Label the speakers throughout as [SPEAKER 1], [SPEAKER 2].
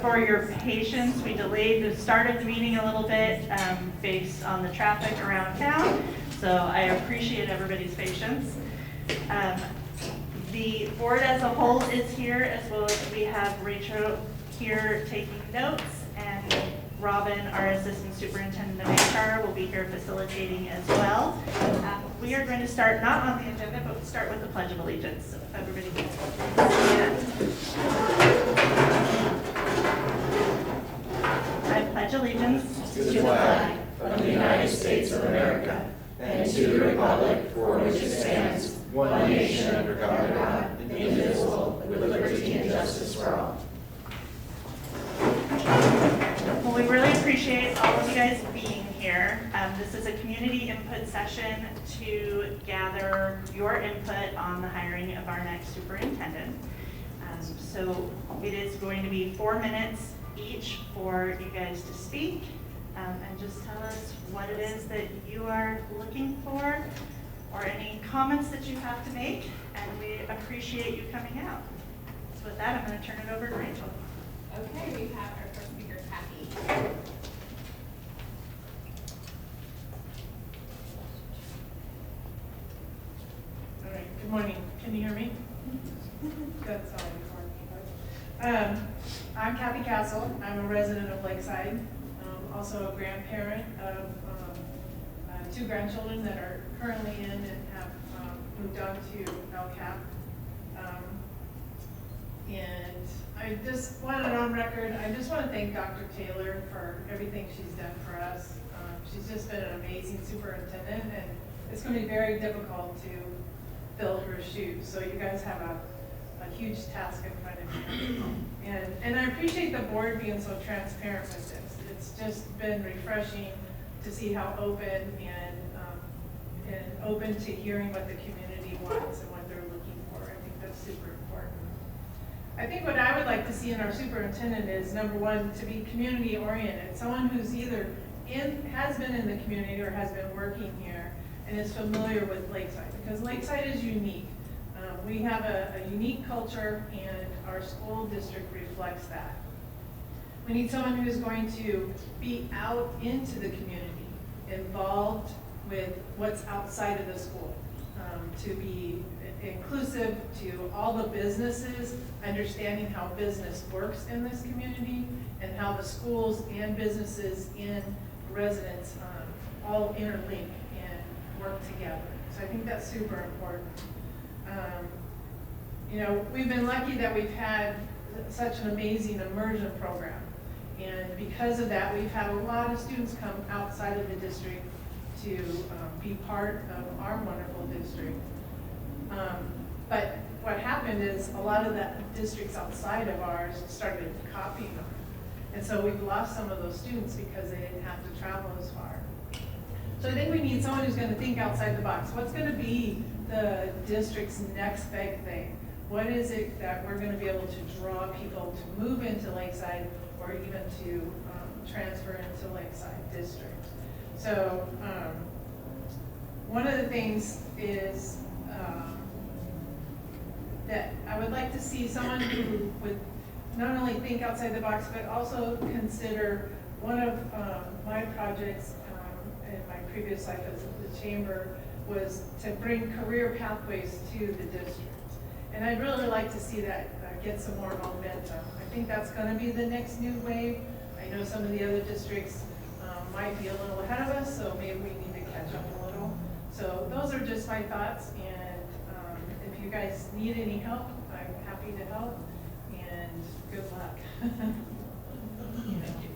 [SPEAKER 1] for your patience. We delayed the start of the meeting a little bit based on the traffic around town, so I appreciate everybody's patience. The board as a whole is here, as well as we have Rachel here taking notes, and Robin, our Assistant Superintendent of HR, will be here facilitating as well. We are going to start not on the agenda, but we'll start with the Pledge of Allegiance. So if everybody can stand. I pledge allegiance
[SPEAKER 2] to the flag of the United States of America and to the republic for which it stands, one nation under God, indivisible, with liberty and justice for all.
[SPEAKER 1] Well, we really appreciate all of you guys being here. This is a community input session to gather your input on the hiring of our next superintendent. So it is going to be 4 minutes each for you guys to speak and just tell us what it is that you are looking for or any comments that you have to make, and we appreciate you coming out. So with that, I'm going to turn it over to Rachel.
[SPEAKER 3] Okay, we have our first speaker, Kathy.
[SPEAKER 4] All right, good morning. Can you hear me? That's all important. I'm Kathy Castle. I'm a resident of Lakeside. Also a grandparent of 2 grandchildren that are currently in and have moved on to LCAP. And I just wanted on record, I just want to thank Dr. Taylor for everything she's done for us. She's just been an amazing superintendent, and it's going to be very difficult to fill her shoes. So you guys have a huge task in front of you. And I appreciate the board being so transparent with this. It's just been refreshing to see how open and open to hearing what the community wants and what they're looking for. I think that's super important. I think what I would like to see in our superintendent is, number one, to be community oriented. Someone who's either has been in the community or has been working here and is familiar with Lakeside, because Lakeside is unique. We have a unique culture, and our school district reflects that. We need someone who's going to be out into the community, involved with what's outside of the school, to be inclusive to all the businesses, understanding how business works in this community, and how the schools and businesses and residents all interlink and work together. So I think that's super important. We've been lucky that we've had such an amazing immersion program. And because of that, we've had a lot of students come outside of the district to be part of our wonderful district. But what happened is a lot of the districts outside of ours started copying them. And so we've lost some of those students because they didn't have to travel as far. So I think we need someone who's going to think outside the box. What's going to be the district's next big thing? What is it that we're going to be able to draw people to move into Lakeside or even to transfer into Lakeside district? So one of the things is that I would like to see someone who would not only think outside the box, but also consider one of my projects in my previous life as the chamber was to bring career pathways to the district. And I'd really like to see that get some more momentum. I think that's going to be the next new wave. I know some of the other districts might be a little ahead of us, so maybe we need to catch up a little. So those are just my thoughts, and if you guys need any help, I'm happy to help, and good luck. Thank you.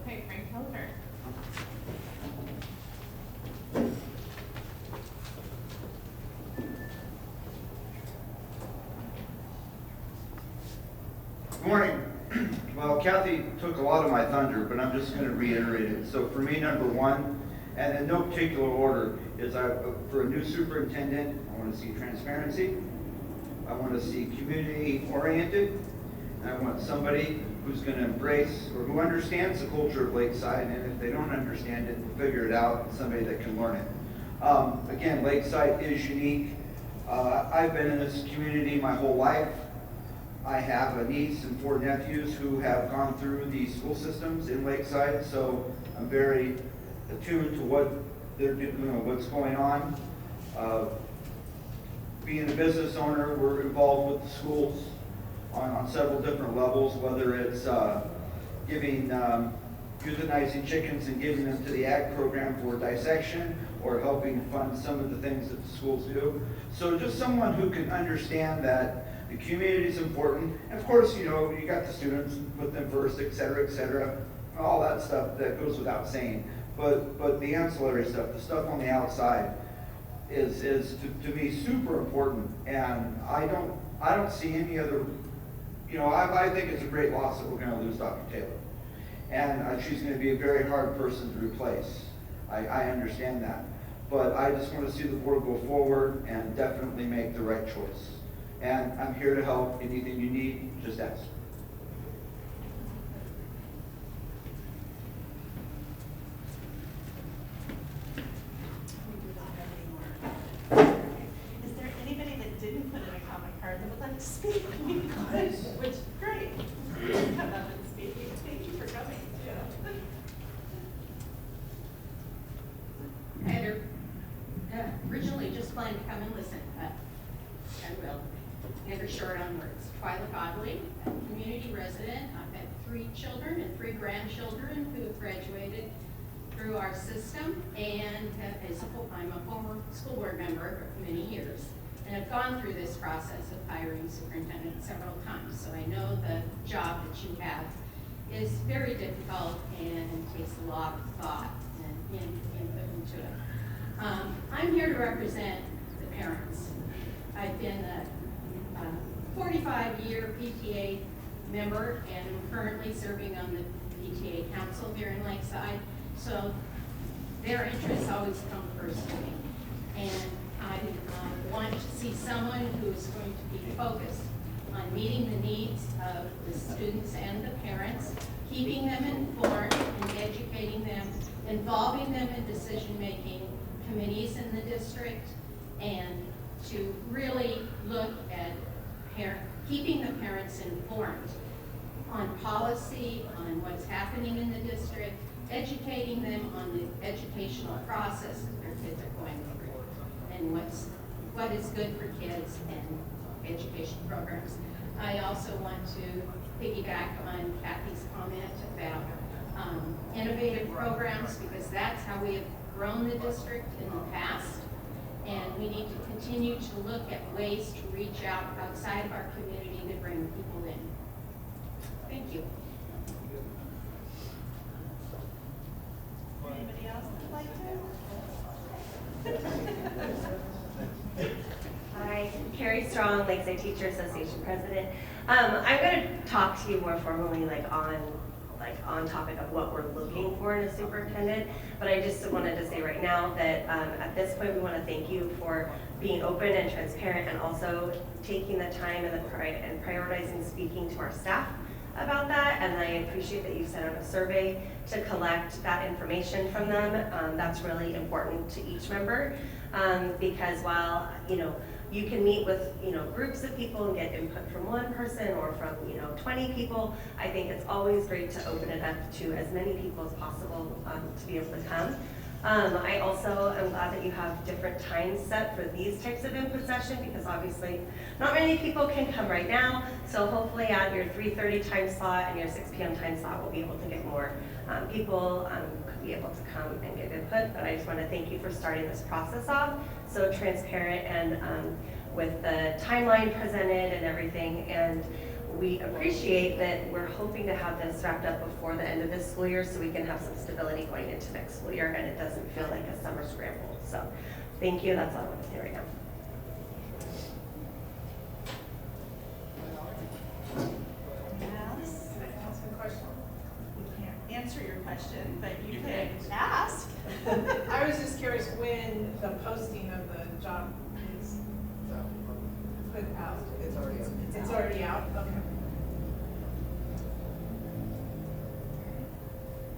[SPEAKER 3] Okay, Frank Hilfer.
[SPEAKER 5] Good morning. Well, Kathy took a lot of my thunder, but I'm just going to reiterate it. So for me, number one, and in no particular order, is for a new superintendent, I want to see transparency, I want to see community oriented, and I want somebody who's going to embrace or who understands the culture of Lakeside, and if they don't understand it, figure it out, somebody that can learn it. Again, Lakeside is unique. I've been in this community my whole life. I have a niece and 4 nephews who have gone through the school systems in Lakeside, so I'm very attuned to what they're doing, what's going on. Being a business owner, we're involved with the schools on several different levels, whether it's giving, euthanizing chickens and giving them to the ag program for dissection, or helping fund some of the things that the schools do. So just someone who can understand that the community is important. And of course, you know, you got the students, put them first, et cetera, all that stuff that goes without saying. But the ancillary stuff, the stuff on the outside, is to me super important. And I don't see any other, you know, I think it's a great loss that we're going to lose Dr. Taylor. And she's going to be a very hard person to replace. I understand that. But I just want to see the board go forward and definitely make the right choice. And I'm here to help. Anything you need, just ask.
[SPEAKER 1] Is there anybody that didn't put in a comment card that would like to speak? Which, great. Come up and speak. Thank you for coming, too.
[SPEAKER 6] I originally just planned to come and listen, but I will. Never short on words. Twyla Godley, a community resident. I've had 3 children and 3 grandchildren who have graduated through our system, and I'm a former school board member for many years, and have gone through this process of hiring superintendent several times. So I know the job that you have is very difficult and takes a lot of thought and input into it. I'm here to represent the parents. I've been a 45-year PTA member and am currently serving on the PTA council here in Lakeside. So their interests always come first to me. And I want to see someone who is going to be focused on meeting the needs of the students and the parents, keeping them informed and educating them, involving them in decision-making committees in the district, and to really look at keeping the parents informed on policy, on what's happening in the district, educating them on the educational process that their kids are going through, and what is good for kids and education programs. I also want to piggyback on Kathy's comment about innovative programs, because that's how we have grown the district in the past, and we need to continue to look at ways to reach out outside of our community to bring people in. Thank you.
[SPEAKER 1] Anybody else that would like to?
[SPEAKER 7] Hi, Carrie Strong, Lakeside Teacher Association President. I'm going to talk to you more formally, on topic of what we're looking for in a superintendent. But I just wanted to say right now that at this point we want to thank you for being open and transparent, and also taking the time and prioritizing speaking to our staff about that. And I appreciate that you sent out a survey to collect that information from them. That's really important to each member, because while you can meet with groups of people and get input from one person or from 20 people, I think it's always great to open it up to as many people as possible to be able to come. I also am glad that you have different times set for these types of input session, because obviously not many people can come right now. So hopefully at your 3:30 time slot and your 6 p.m. time slot, we'll be able to get more people could be able to come and give input. But I just want to thank you for starting this process off so transparent and with the timeline presented and everything. And we appreciate that we're hoping to have this wrapped up before the end of this school year, so we can have some stability going into next school year and it doesn't feel like a summer scramble. So thank you. That's all I want to say right now.
[SPEAKER 1] Yes. We can't answer your question, but you can ask.
[SPEAKER 4] I was just curious when the posting of the job is put out.
[SPEAKER 2] It's already out.
[SPEAKER 4] It's already out? Okay.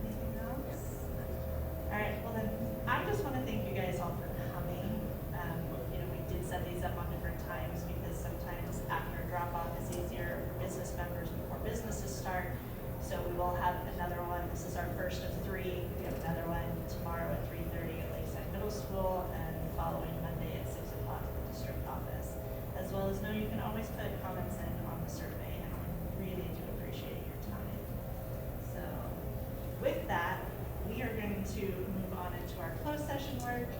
[SPEAKER 1] Anything else? All right, well then, I just want to thank you guys all for coming. We did set these up on different times because sometimes after drop off is easier is our first of 3. We have another one tomorrow at 3:30 at Lakeside Middle School, and the following Monday at 6 o'clock at the district office. As well as know you can always put comments in on the survey, and we really do appreciate your time. So with that, we are going to move on into our closed session work.